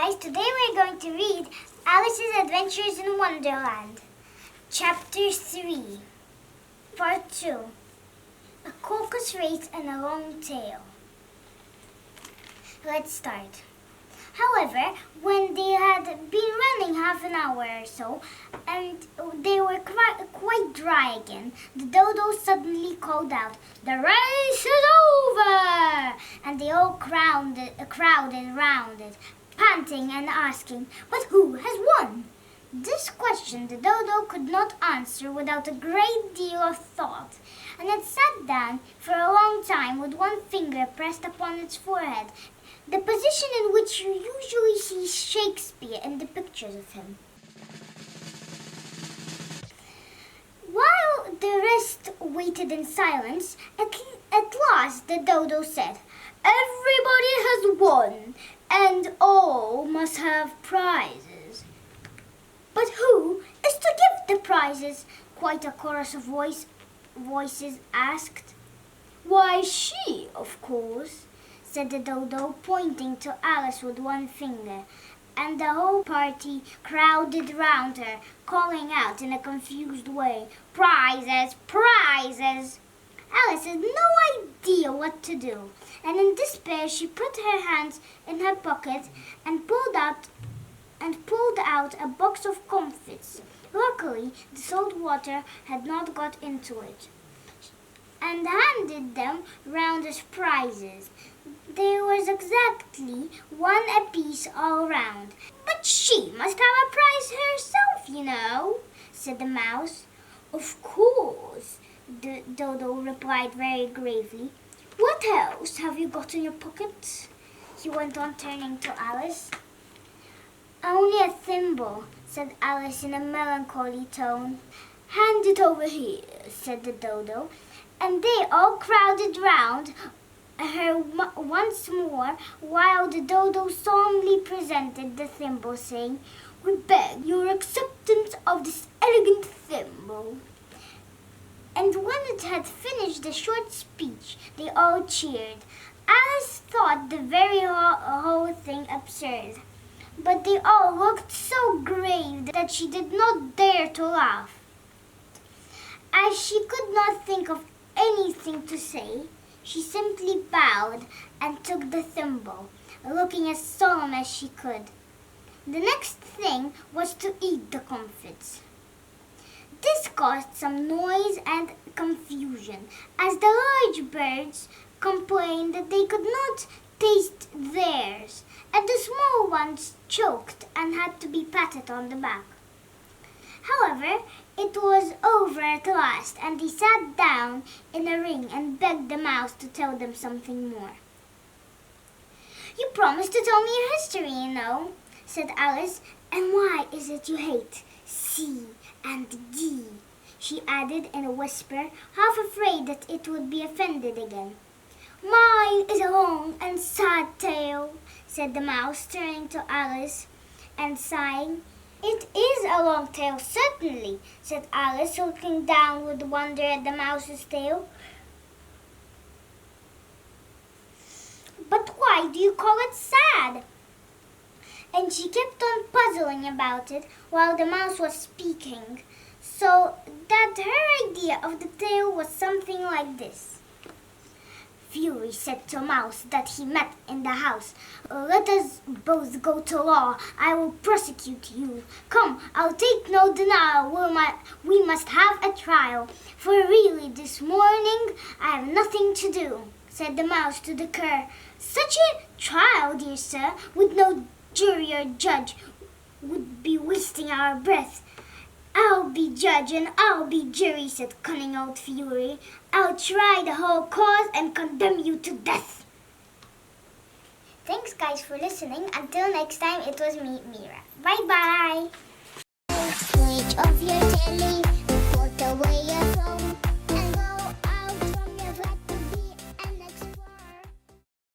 guys, today we're going to read Alice's Adventures in Wonderland, Chapter 3, Part 2, A Circus Race and a Long Tail. Let's start. However, when they had been running half an hour or so, and they were quite dry again, the dodo suddenly called out, "The race is over!" And they all crowded round it, panting and asking, "But who has won?" This question the dodo could not answer without a great deal of thought, and it sat down for a long time with one finger pressed upon its forehead, the position in which you usually see Shakespeare in the pictures of him. While the rest waited in silence, at last the dodo said, "Everybody has won, and all must have prizes." "But who is to give the prizes?" quite a chorus of voices asked. "Why, she, of course," said the dodo, pointing to Alice with one finger, and the whole party crowded round her, calling out in a confused way, "Prizes! Prizes!" Alice had no idea what to do, and in despair she put her hands in her pocket and pulled out a box of comfits. Luckily, the salt water had not got into it, and handed them round as prizes. There was exactly one apiece all round. "But she must have a prize herself, you know," said the mouse. "Of course," the dodo replied very gravely. "What else have you got in your pocket?" he went on, turning to Alice. "Only a thimble," said Alice in a melancholy tone. "Hand it over here," said the dodo, and they all crowded round her once more, while the dodo solemnly presented the thimble, saying, "We beg your acceptance of this elegant thimble." And when it had finished the short speech, they all cheered. Alice thought the very whole thing absurd, but they all looked so grave that she did not dare to laugh. As she could not think of anything to say, she simply bowed and took the thimble, looking as solemn as she could. The next thing was to eat the comfits. This caused some noise and confusion, as the large birds complained that they could not taste theirs, and the small ones choked and had to be patted on the back. However, it was over at last, and they sat down in a ring and begged the mouse to tell them something more. "You promised to tell me your history, you know," said Alice. "And why is it you hate C and D?" she added in a whisper, half afraid that it would be offended again. "Mine is a long and sad tale," said the mouse, turning to Alice and sighing. "It is a long tail, certainly," said Alice, looking down with wonder at the mouse's tail. "But why do you call it sad?" And she kept on puzzling about it while the mouse was speaking, so that her idea of the tale was something like this. Fury said to a mouse that he met in the house, "Let us both go to law. I will prosecute you. Come, I'll take no denial. We must have a trial. For really this morning I have nothing to do," said the mouse to the cur. "Such a trial, dear sir, with no jury or judge, would be wasting our breath." "I'll be judge and I'll be jury," said cunning old Fury. "I'll try the whole cause and condemn you to death." Thanks guys for listening. Until next time, it was me, Mira. Bye-bye. Switch off your telly.